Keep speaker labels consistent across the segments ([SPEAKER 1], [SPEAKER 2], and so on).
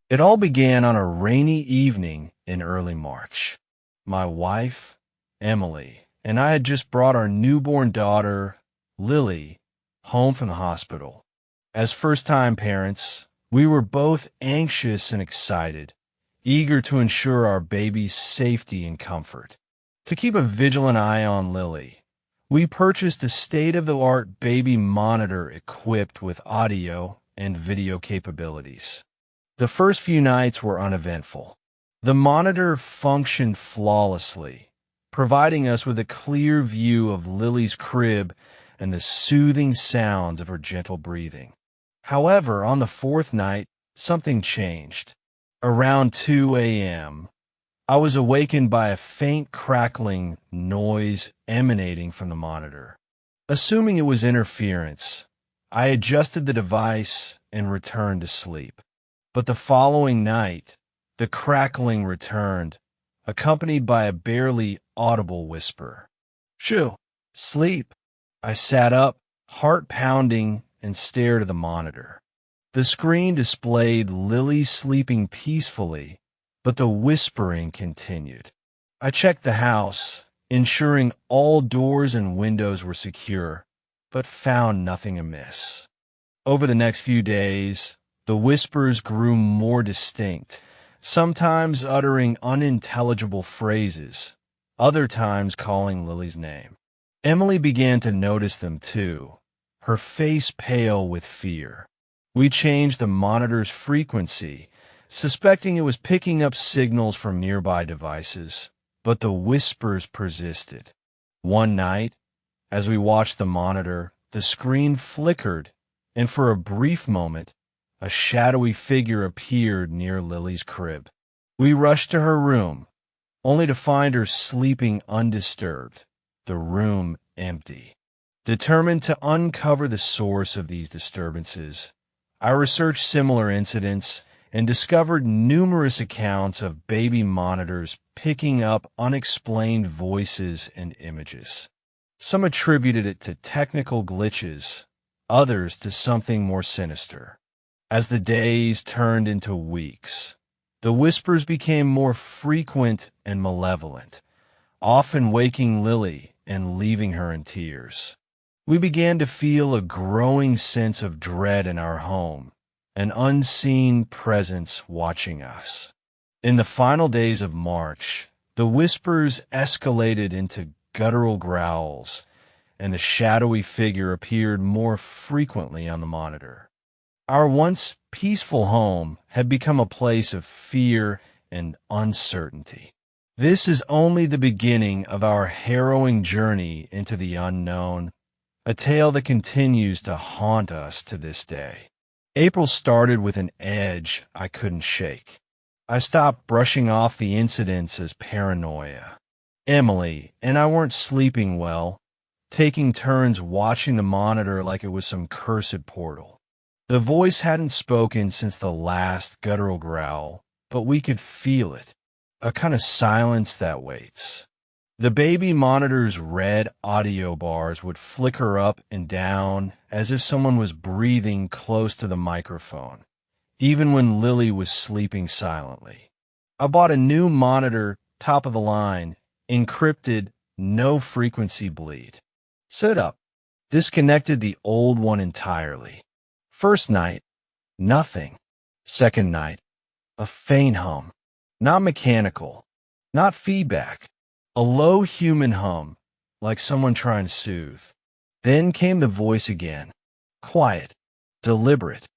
[SPEAKER 1] It all began on a rainy evening in early March. My wife, Emily, and I had just brought our newborn daughter, Lily, home from the hospital. As first-time parents, we were both anxious and excited, eager to ensure our baby's safety and comfort. To keep a vigilant eye on Lily, we purchased a state-of-the-art baby monitor equipped with audio and video capabilities. The first few nights were uneventful. The monitor functioned flawlessly, providing us with a clear view of Lily's crib and the soothing sounds of her gentle breathing. However, on the fourth night, something changed. Around 2 a.m., I was awakened by a faint crackling noise emanating from the monitor. Assuming it was interference, I adjusted the device and returned to sleep. But the following night, the crackling returned, accompanied by a barely audible whisper. "Shoo, sleep." I sat up, heart pounding, and stared at the monitor. The screen displayed Lily sleeping peacefully, but the whispering continued. I checked the house, ensuring all doors and windows were secure, but found nothing amiss. Over the next few days, the whispers grew more distinct, sometimes uttering unintelligible phrases, other times calling Lily's name. Emily began to notice them too, her face pale with fear. We changed the monitor's frequency, suspecting it was picking up signals from nearby devices, but the whispers persisted. One night, as we watched the monitor, the screen flickered, and for a brief moment, a shadowy figure appeared near Lily's crib. We rushed to her room, only to find her sleeping undisturbed, the room empty. Determined to uncover the source of these disturbances, I researched similar incidents and discovered numerous accounts of baby monitors picking up unexplained voices and images. Some attributed it to technical glitches, others to something more sinister. As the days turned into weeks, the whispers became more frequent and malevolent, often waking Lily and leaving her in tears. We began to feel a growing sense of dread in our home, an unseen presence watching us. In the final days of March, the whispers escalated into guttural growls, and the shadowy figure appeared more frequently on the monitor. Our once peaceful home had become a place of fear and uncertainty. This is only the beginning of our harrowing journey into the unknown, a tale that continues to haunt us to this day. April started with an edge I couldn't shake. I stopped brushing off the incidents as paranoia. Emily and I weren't sleeping well, taking turns watching the monitor like it was some cursed portal. The voice hadn't spoken since the last guttural growl, but we could feel it, a kind of silence that waits. The baby monitor's red audio bars would flicker up and down as if someone was breathing close to the microphone, even when Lily was sleeping silently. I bought a new monitor, top of the line, encrypted, no frequency bleed. Set up. Disconnected the old one entirely. First night, nothing. Second night, a faint hum. Not mechanical, not feedback. A low human hum, like someone trying to soothe. Then came the voice again. Quiet, deliberate.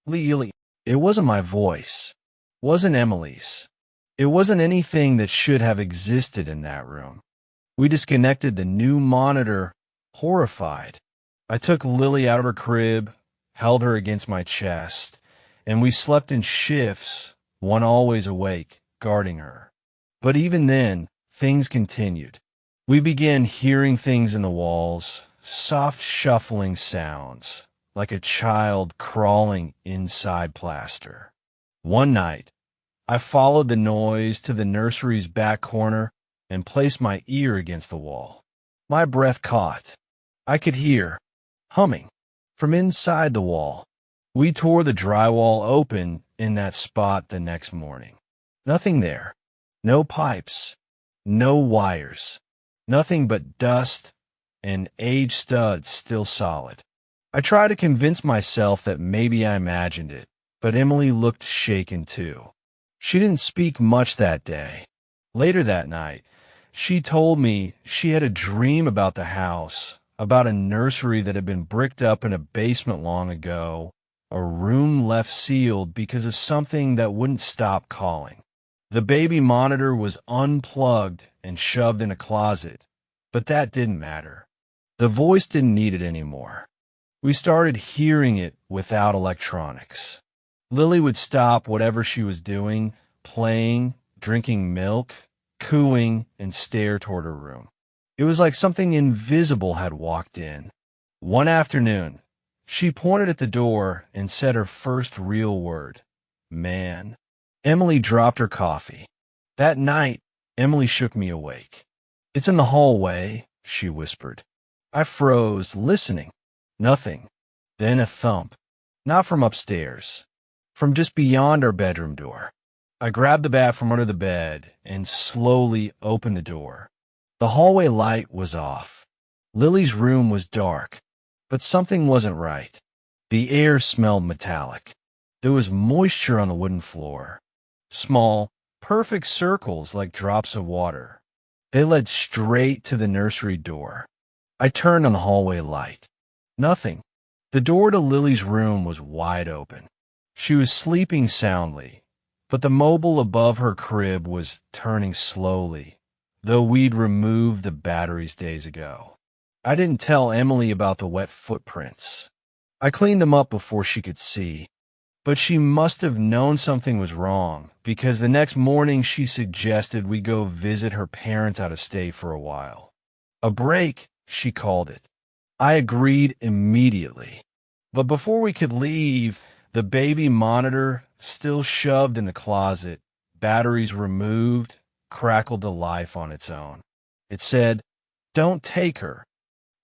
[SPEAKER 1] Lily. It wasn't my voice. Wasn't Emily's. It wasn't anything that should have existed in that room. We disconnected the new monitor, horrified. I took Lily out of her crib, held her against my chest, and we slept in shifts, one always awake, guarding her. But even then, things continued. We began hearing things in the walls, soft shuffling sounds, like a child crawling inside plaster. One night, I followed the noise to the nursery's back corner and placed my ear against the wall. My breath caught. I could hear, humming, from inside the wall. We tore the drywall open in that spot the next morning. Nothing there. No pipes. No wires. Nothing but dust and aged studs still solid. I tried to convince myself that maybe I imagined it, but Emily looked shaken too. She didn't speak much that day. Later that night, she told me she had a dream about the house, about a nursery that had been bricked up in a basement long ago, a room left sealed because of something that wouldn't stop calling. The baby monitor was unplugged and shoved in a closet, but that didn't matter. The voice didn't need it anymore. We started hearing it without electronics. Lily would stop whatever she was doing, playing, drinking milk, cooing, and stare toward her room. It was like something invisible had walked in. One afternoon, she pointed at the door and said her first real word, "Man." Emily dropped her coffee. That night, Emily shook me awake. "It's in the hallway," she whispered. I froze, listening. Nothing. Then a thump. Not from upstairs. From just beyond our bedroom door. I grabbed the bat from under the bed and slowly opened the door. The hallway light was off. Lily's room was dark, but something wasn't right. The air smelled metallic. There was moisture on the wooden floor. Small, perfect circles like drops of water. They led straight to the nursery door. I turned on the hallway light. Nothing. The door to Lily's room was wide open. She was sleeping soundly, but the mobile above her crib was turning slowly, though we'd removed the batteries days ago. I didn't tell Emily about the wet footprints. I cleaned them up before she could see, but she must have known something was wrong, because the next morning she suggested we go visit her parents out of state for a while. A break, she called it. I agreed immediately. But before we could leave, the baby monitor, still shoved in the closet, batteries removed, crackled to life on its own. It said, "Don't take her."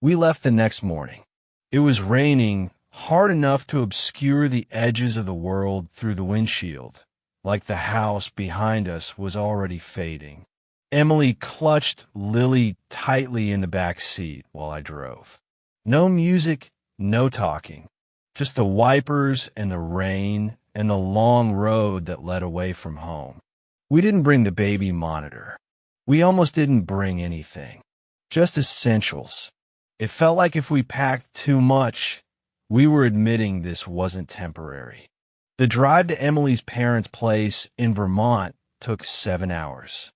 [SPEAKER 1] We left the next morning. It was raining, hard enough to obscure the edges of the world through the windshield, like the house behind us was already fading. Emily clutched Lily tightly in the back seat while I drove. No music, no talking. Just the wipers and the rain and the long road that led away from home. We didn't bring the baby monitor. We almost didn't bring anything. Just essentials. It felt like if we packed too much, we were admitting this wasn't temporary. The drive to Emily's parents' place in Vermont took 7 hours.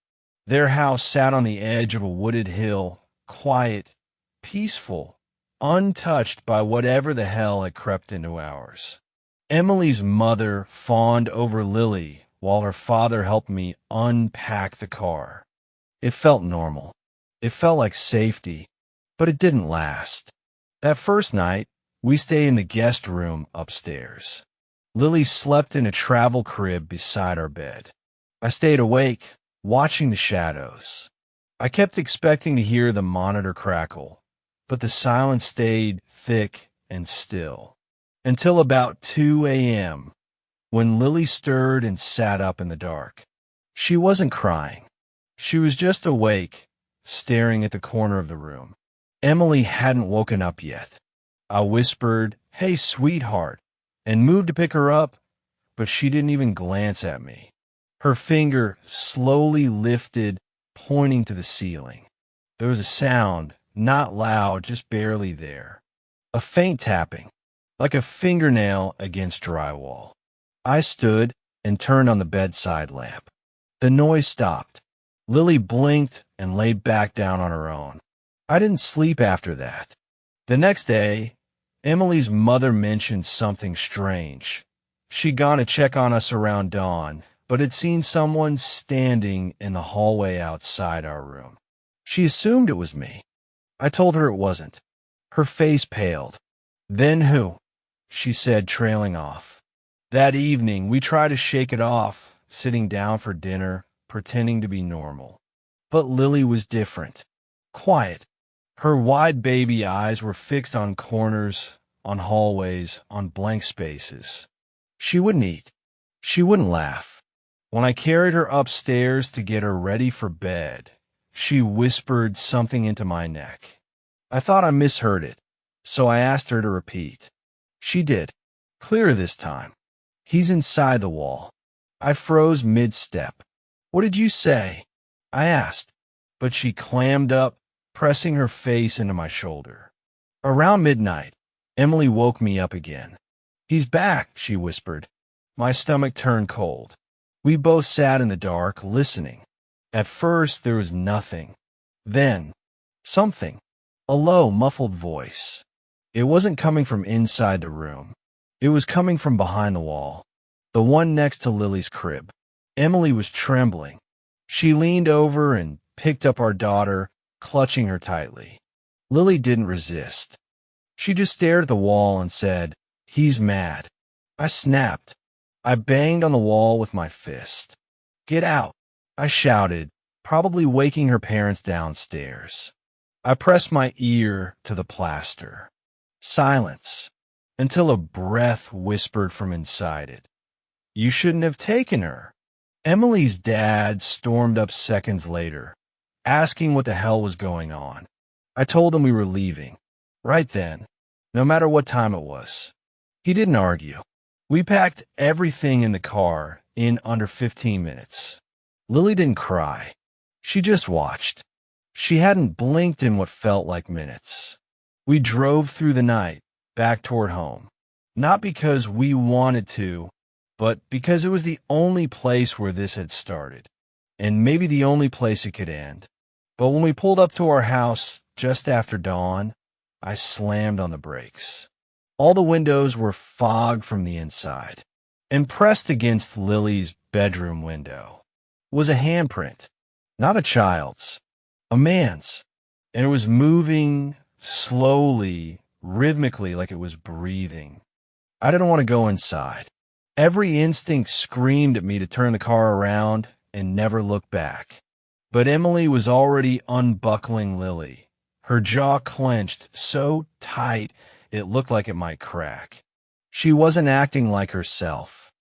[SPEAKER 1] Their house sat on the edge of a wooded hill, quiet, peaceful, untouched by whatever the hell had crept into ours. Emily's mother fawned over Lily while her father helped me unpack the car. It felt normal. It felt like safety, but it didn't last. That first night, we stayed in the guest room upstairs. Lily slept in a travel crib beside our bed. I stayed awake, watching the shadows. I kept expecting to hear the monitor crackle, but the silence stayed thick and still. Until about 2 a.m., when Lily stirred and sat up in the dark. She wasn't crying. She was just awake, staring at the corner of the room. Emily hadn't woken up yet. I whispered, "Hey, sweetheart," and moved to pick her up, but she didn't even glance at me. Her finger slowly lifted, pointing to the ceiling. There was a sound, not loud, just barely there. A faint tapping, like a fingernail against drywall. I stood and turned on the bedside lamp. The noise stopped. Lily blinked and lay back down on her own. I didn't sleep after that. The next day, Emily's mother mentioned something strange. She'd gone to check on us around dawn, but had seen someone standing in the hallway outside our room. She assumed it was me. I told her it wasn't. Her face paled. "Then who?" she said, trailing off. That evening, we tried to shake it off, sitting down for dinner, pretending to be normal. But Lily was different. Quiet. Her wide baby eyes were fixed on corners, on hallways, on blank spaces. She wouldn't eat. She wouldn't laugh. When I carried her upstairs to get her ready for bed, she whispered something into my neck. I thought I misheard it, so I asked her to repeat. She did, clearer this time. He's inside the wall. I froze mid-step. What did you say? I asked, but she clammed up, pressing her face into my shoulder. Around midnight, Emily woke me up again. He's back, she whispered. My stomach turned cold. We both sat in the dark, listening. At first, there was nothing. Then, something. A low, muffled voice. It wasn't coming from inside the room. It was coming from behind the wall, the one next to Lily's crib. Emily was trembling. She leaned over and picked up our daughter, clutching her tightly. Lily didn't resist. She just stared at the wall and said, "He's mad." I snapped. I banged on the wall with my fist. "Get out," I shouted, probably waking her parents downstairs. I pressed my ear to the plaster. Silence, until a breath whispered from inside it. "You shouldn't have taken her." Emily's dad stormed up seconds later, asking what the hell was going on. I told him we were leaving, right then, no matter what time it was. He didn't argue. We packed everything in the car in under 15 minutes. Lily didn't cry. She just watched. She hadn't blinked in what felt like minutes. We drove through the night, back toward home. Not because we wanted to, but because it was the only place where this had started, and maybe the only place it could end. But when we pulled up to our house just after dawn, I slammed on the brakes. All the windows were fog from the inside, and pressed against Lily's bedroom window was a handprint, not a child's, a man's, and it was moving slowly, rhythmically, like it was breathing. I didn't want to go inside. Every instinct screamed at me to turn the car around and never look back. But Emily was already unbuckling Lily, her jaw clenched so tight it looked like it might crack. She wasn't acting like herself.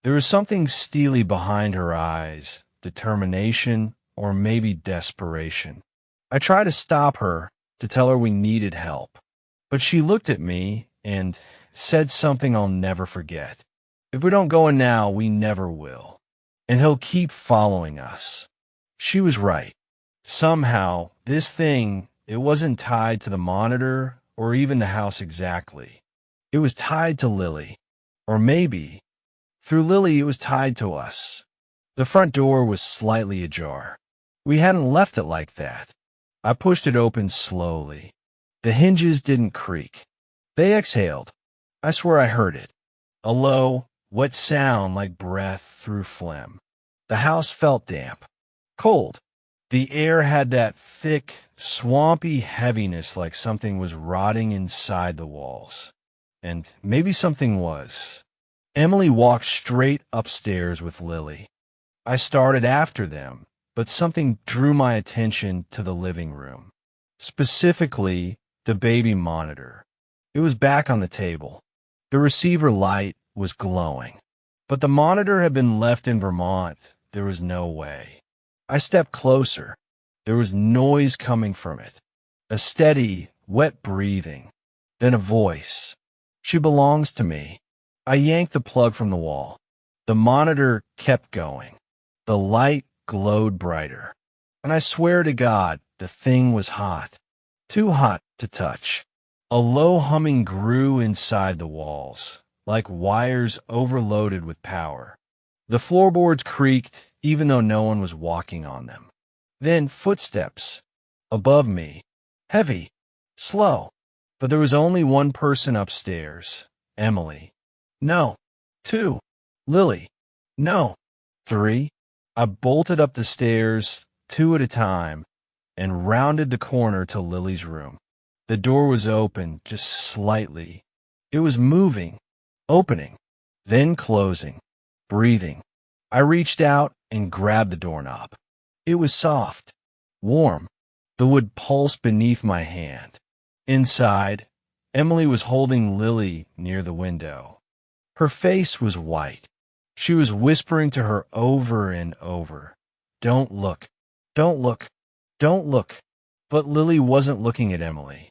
[SPEAKER 1] There was something steely behind her eyes, determination, or maybe desperation. I tried to stop her, to tell her we needed help. But she looked at me and said something I'll never forget. "If we don't go in now, we never will. And he'll keep following us." She was right. Somehow, this thing, it wasn't tied to the monitor or even the house exactly. It was tied to Lily. Or maybe, through Lily, it was tied to us. The front door was slightly ajar. We hadn't left it like that. I pushed it open slowly. The hinges didn't creak. They exhaled. I swear I heard it. A low, wet sound like breath through phlegm. The house felt damp. Cold. The air had that thick, swampy heaviness like something was rotting inside the walls. And maybe something was. Emily walked straight upstairs with Lily. I started after them, but something drew my attention to the living room. Specifically, the baby monitor. It was back on the table. The receiver light was glowing. But the monitor had been left in Vermont. There was no way. I stepped closer. There was noise coming from it. A steady, wet breathing. Then a voice. "She belongs to me." I yanked the plug from the wall. The monitor kept going. The light glowed brighter. And I swear to God, the thing was hot. Too hot to touch. A low humming grew inside the walls, like wires overloaded with power. The floorboards creaked, even though no one was walking on them. Then footsteps. Above me. Heavy. Slow. But there was only one person upstairs. Emily. No. 2. Lily. No. 3. I bolted up the stairs, 2 at a time, and rounded the corner to Lily's room. The door was open, just slightly. It was moving, opening, then closing, breathing. I reached out and grabbed the doorknob. It was soft, warm. The wood pulsed beneath my hand. Inside, Emily was holding Lily near the window. Her face was white. She was whispering to her over and over, "Don't look, don't look, don't look." But Lily wasn't looking at Emily.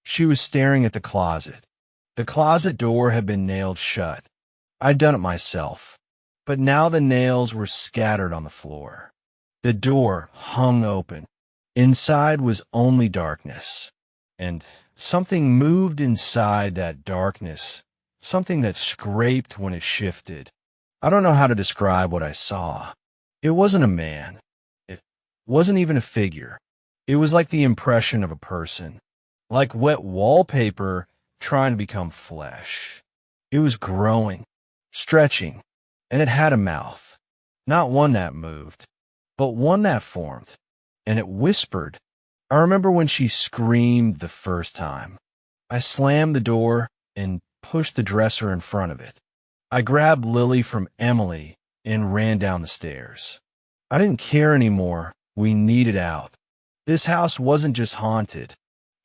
[SPEAKER 1] She was staring at the closet. The closet door had been nailed shut. I'd done it myself, but now the nails were scattered on the floor. The door hung open. Inside was only darkness, and something moved inside that darkness, something that scraped when it shifted. I don't know how to describe what I saw. It wasn't a man. It wasn't even a figure. It was like the impression of a person, like wet wallpaper trying to become flesh. It was growing, stretching, and it had a mouth. Not one that moved, but one that formed, and it whispered. I remember when she screamed the first time. I slammed the door and pushed the dresser in front of it. I grabbed Lily from Emily and ran down the stairs. I didn't care anymore. We needed out. This house wasn't just haunted.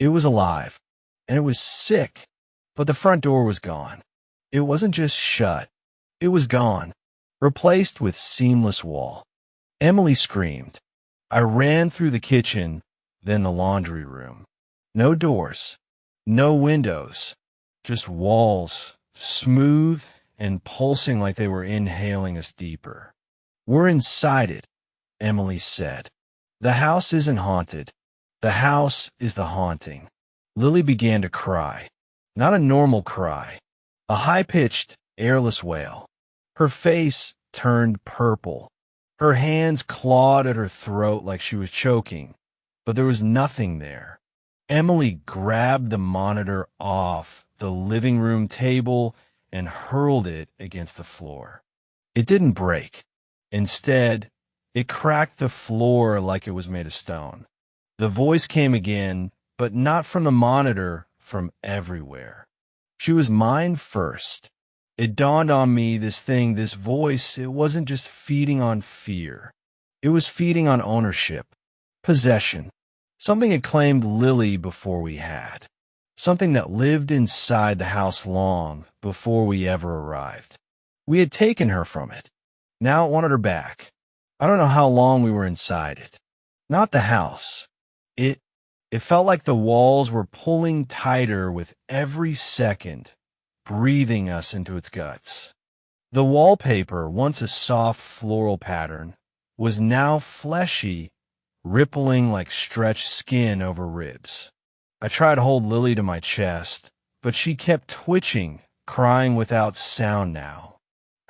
[SPEAKER 1] It was alive, and it was sick. But the front door was gone. It wasn't just shut. It was gone, replaced with seamless wall. Emily screamed. I ran through the kitchen, then the laundry room. No doors, no windows, just walls, smooth and pulsing like they were inhaling us deeper. "We're inside it," Emily said. "The house isn't haunted. The house is the haunting." Lily began to cry. Not a normal cry. A high-pitched, airless wail. Her face turned purple. Her hands clawed at her throat like she was choking, but there was nothing there. Emily grabbed the monitor off the living room table and hurled it against the floor. It didn't break. Instead, it cracked the floor like it was made of stone. The voice came again, but not from the monitor, from everywhere. She was mine first. It dawned on me, this voice, it wasn't just feeding on fear. It was feeding on ownership, possession. Something had claimed Lily before we had. Something that lived inside the house long before we ever arrived. We had taken her from it. Now it wanted her back. I don't know how long we were inside it. Not the house. It felt like the walls were pulling tighter with every second, breathing us into its guts. The wallpaper, once a soft floral pattern, was now fleshy, rippling like stretched skin over ribs. I tried to hold Lily to my chest, but she kept twitching, crying without sound now.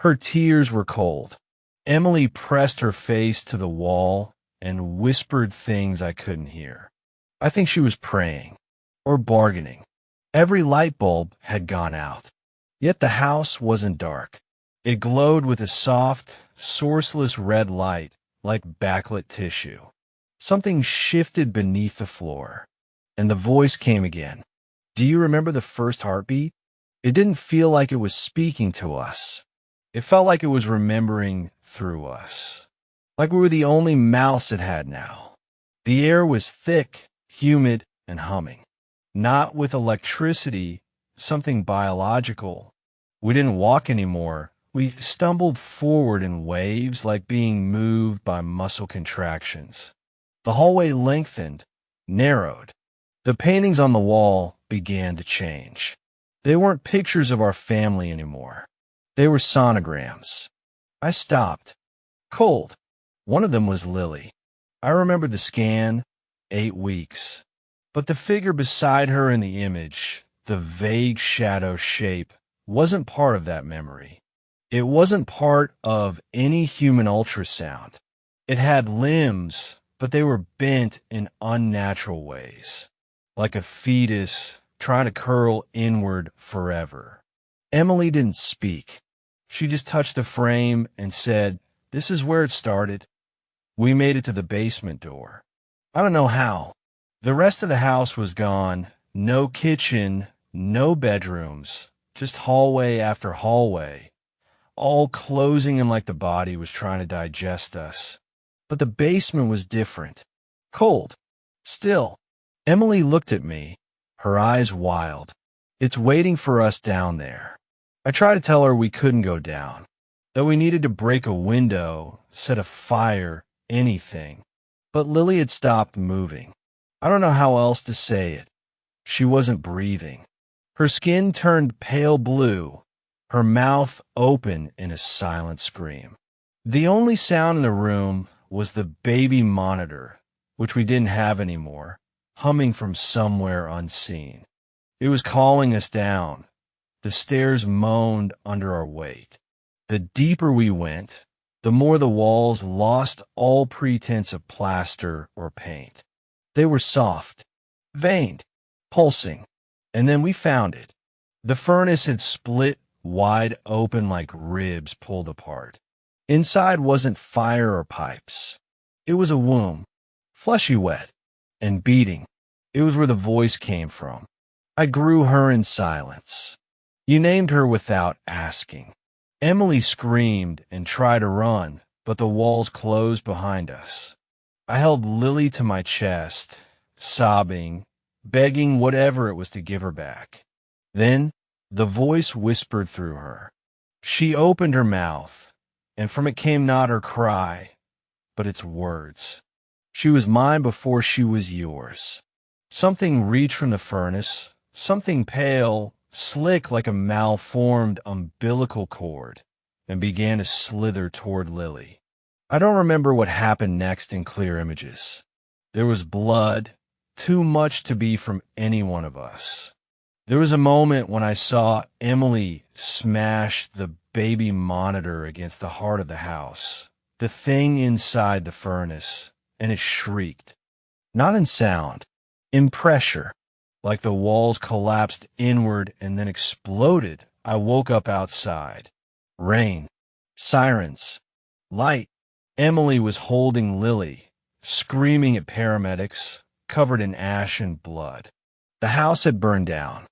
[SPEAKER 1] Her tears were cold. Emily pressed her face to the wall and whispered things I couldn't hear. I think she was praying or bargaining. Every light bulb had gone out. Yet the house wasn't dark. It glowed with a soft, sourceless red light like backlit tissue. Something shifted beneath the floor, and the voice came again. "Do you remember the first heartbeat?" It didn't feel like it was speaking to us. It felt like it was remembering through us. Like we were the only mouse it had now. The air was thick, humid, and humming. Not with electricity, something biological. We didn't walk anymore. We stumbled forward in waves like being moved by muscle contractions. The hallway lengthened, narrowed. The paintings on the wall began to change. They weren't pictures of our family anymore. They were sonograms. I stopped. Cold. One of them was Lily. I remembered the scan, 8 weeks. But the figure beside her in the image, the vague shadow shape, wasn't part of that memory. It wasn't part of any human ultrasound. It had limbs, but they were bent in unnatural ways, like a fetus trying to curl inward forever. Emily didn't speak. She just touched the frame and said, "This is where it started." We made it to the basement door. I don't know how. The rest of the house was gone. No kitchen, no bedrooms, just hallway after hallway, all closing in like the body was trying to digest us. But the basement was different. Cold. Still. Emily looked at me, her eyes wild. It's waiting for us down there. I tried to tell her we couldn't go down, that we needed to break a window, set a fire, anything. But Lily had stopped moving. I don't know how else to say it. She wasn't breathing. Her skin turned pale blue, her mouth open in a silent scream. The only sound in the room was the baby monitor, which we didn't have anymore, humming from somewhere unseen. It was calling us down. The stairs moaned under our weight. The deeper we went, the more the walls lost all pretense of plaster or paint. They were soft, veined, pulsing, and then we found it. The furnace had split wide open like ribs pulled apart. Inside wasn't fire or pipes. It was a womb, fleshy wet, and beating. It was where the voice came from. I grew her in silence. You named her without asking. Emily screamed and tried to run, but the walls closed behind us. I held Lily to my chest, sobbing, begging whatever it was to give her back. Then the voice whispered through her. She opened her mouth, and from it came not her cry, but its words. She was mine before she was yours. Something reached from the furnace, something pale, slick like a malformed umbilical cord, and began to slither toward Lily. I don't remember what happened next in clear images. There was blood, too much to be from any one of us. There was a moment when I saw Emily smash the baby monitor against the heart of the house, the thing inside the furnace, and it shrieked. Not in sound, in pressure. Like the walls collapsed inward and then exploded, I woke up outside. Rain, sirens, light. Emily was holding Lily, screaming at paramedics, covered in ash and blood. The house had burned down,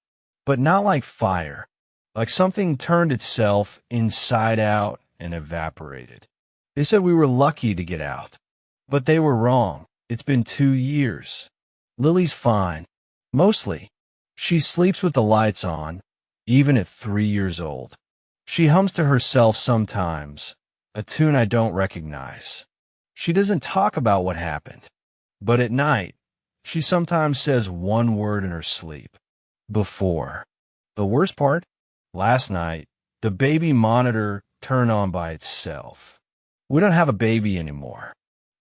[SPEAKER 1] but not like fire, like something turned itself inside out and evaporated. They said we were lucky to get out, but they were wrong. It's been 2 years. Lily's fine. Mostly. She sleeps with the lights on, even at 3 years old. She hums to herself sometimes, a tune I don't recognize. She doesn't talk about what happened, but at night, she sometimes says one word in her sleep. Before. The worst part? Last night, the baby monitor turned on by itself. We don't have a baby anymore.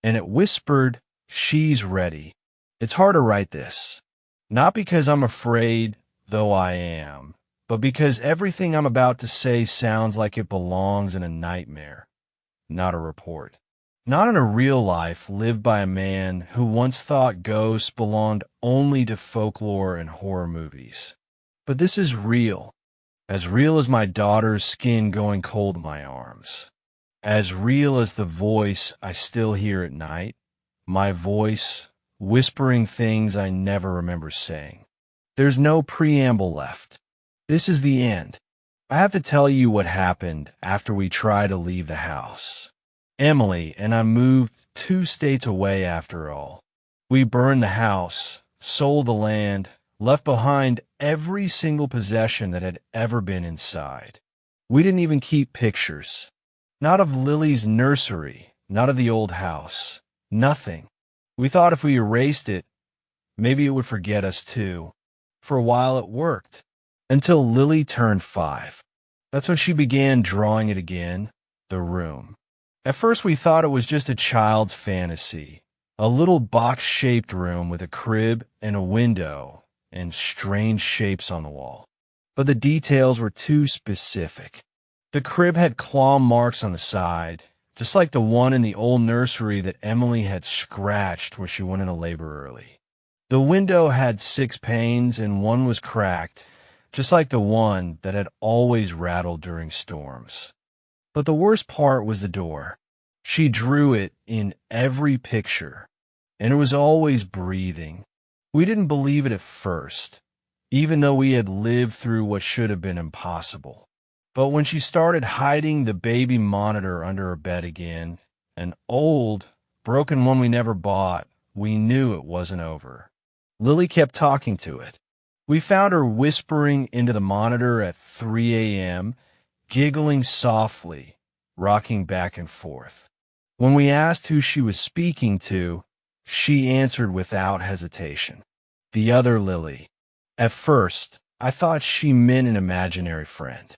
[SPEAKER 1] And it whispered, "She's ready." It's hard to write this. Not because I'm afraid, though I am, but because everything I'm about to say sounds like it belongs in a nightmare, not a report. Not in a real life lived by a man who once thought ghosts belonged only to folklore and horror movies. But this is real as my daughter's skin going cold in my arms, as real as the voice I still hear at night, my voice whispering things I never remember saying. There's no preamble left. This is the end. I have to tell you what happened after we tried to leave the house. Emily and I moved 2 states away after all. We burned the house, sold the land, left behind every single possession that had ever been inside. We didn't even keep pictures. Not of Lily's nursery, not of the old house. Nothing. We thought if we erased it, maybe it would forget us too. For a while it worked. Until Lily turned 5. That's when she began drawing it again, the room. At first we thought it was just a child's fantasy. A little box-shaped room with a crib and a window and strange shapes on the wall. But the details were too specific. The crib had claw marks on the side, just like the one in the old nursery that Emily had scratched where she went into labor early. The window had 6 panes and one was cracked, just like the one that had always rattled during storms. But the worst part was the door. She drew it in every picture, and it was always breathing. We didn't believe it at first, even though we had lived through what should have been impossible. But when she started hiding the baby monitor under her bed again, an old, broken one we never bought, we knew it wasn't over. Lily kept talking to it. We found her whispering into the monitor at 3 a.m., giggling softly, rocking back and forth. When we asked who she was speaking to, she answered without hesitation. The other Lily. At first, I thought she meant an imaginary friend.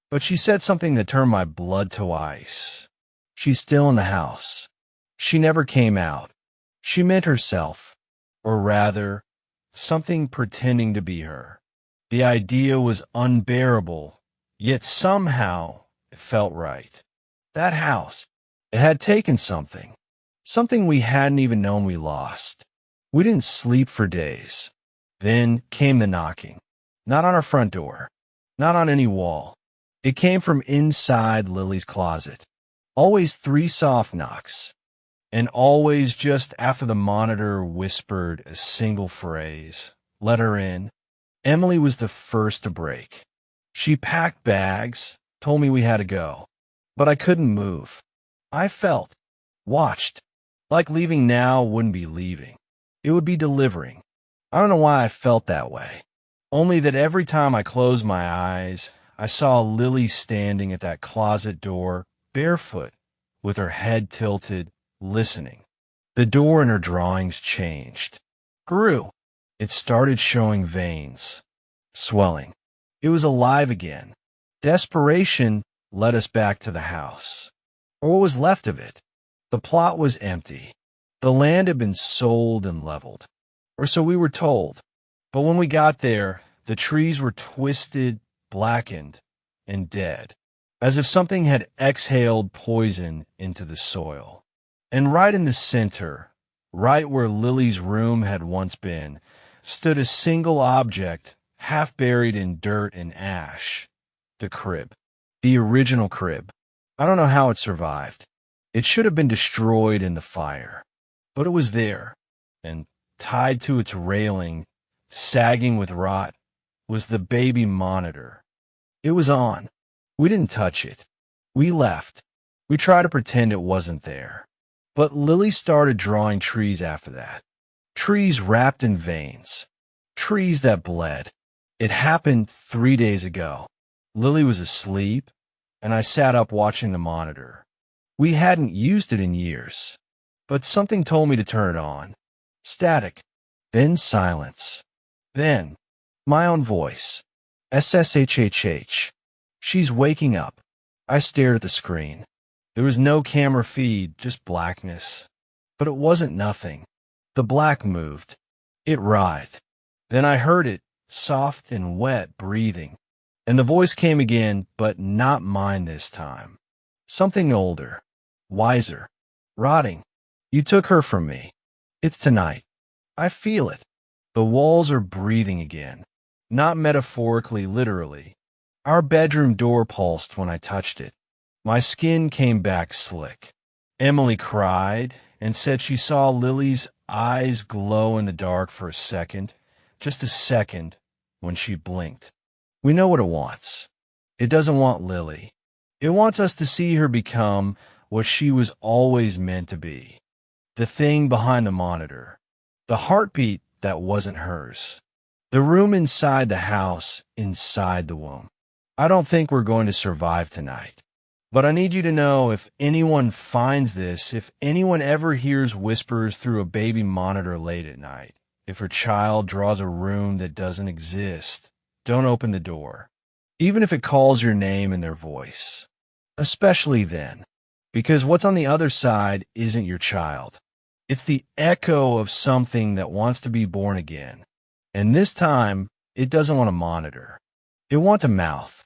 [SPEAKER 1] But she said something that turned my blood to ice. She's still in the house. She never came out. She meant herself, or rather, something pretending to be her. The idea was unbearable, yet somehow it felt right. That house, it had taken something. Something we hadn't even known we lost. We didn't sleep for days. Then came the knocking. Not on our front door. Not on any wall. It came from inside Lily's closet. Always 3 soft knocks. And always just after the monitor whispered a single phrase. Let her in. Emily was the first to break. She packed bags, told me we had to go. But I couldn't move. I felt, watched, like leaving now wouldn't be leaving. It would be delivering. I don't know why I felt that way. Only that every time I closed my eyes, I saw Lily standing at that closet door, barefoot, with her head tilted, listening. The door in her drawings changed. Grew. It started showing veins. Swelling. It was alive again. Desperation led us back to the house. Or what was left of it. The plot was empty. The land had been sold and leveled. Or so we were told. But when we got there, the trees were twisted, blackened, and dead, as if something had exhaled poison into the soil. And right in the center, right where Lily's room had once been, stood a single object, half buried in dirt and ash. The crib. The original crib. I don't know how it survived. It should have been destroyed in the fire. But it was there, and tied to its railing, sagging with rot, was the baby monitor. It was on. We didn't touch it. We left. We tried to pretend it wasn't there. But Lily started drawing trees after that. Trees wrapped in veins. Trees that bled. It happened 3 days ago. Lily was asleep, and I sat up watching the monitor. We hadn't used it in years, but something told me to turn it on. Static. Then silence. Then, my own voice. SSHHH. She's waking up. I stared at the screen. There was no camera feed, just blackness. But it wasn't nothing. The black moved. It writhed. Then I heard it, soft and wet, breathing. And the voice came again, but not mine this time. Something older. Wiser. Rotting. You took her from me. It's tonight. I feel it. The walls are breathing again. Not metaphorically, literally. Our bedroom door pulsed when I touched it. My skin came back slick. Emily cried and said she saw Lily's eyes glow in the dark for a second, just a second, when she blinked. We know what it wants. It doesn't want Lily. It wants us to see her become what she was always meant to be. The thing behind the monitor. The heartbeat that wasn't hers. The room inside the house, inside the womb. I don't think we're going to survive tonight. But I need you to know, if anyone finds this, if anyone ever hears whispers through a baby monitor late at night, if her child draws a room that doesn't exist, don't open the door. Even if it calls your name in their voice. Especially then. Because what's on the other side isn't your child. It's the echo of something that wants to be born again. And this time, it doesn't want a monitor. It wants a mouth.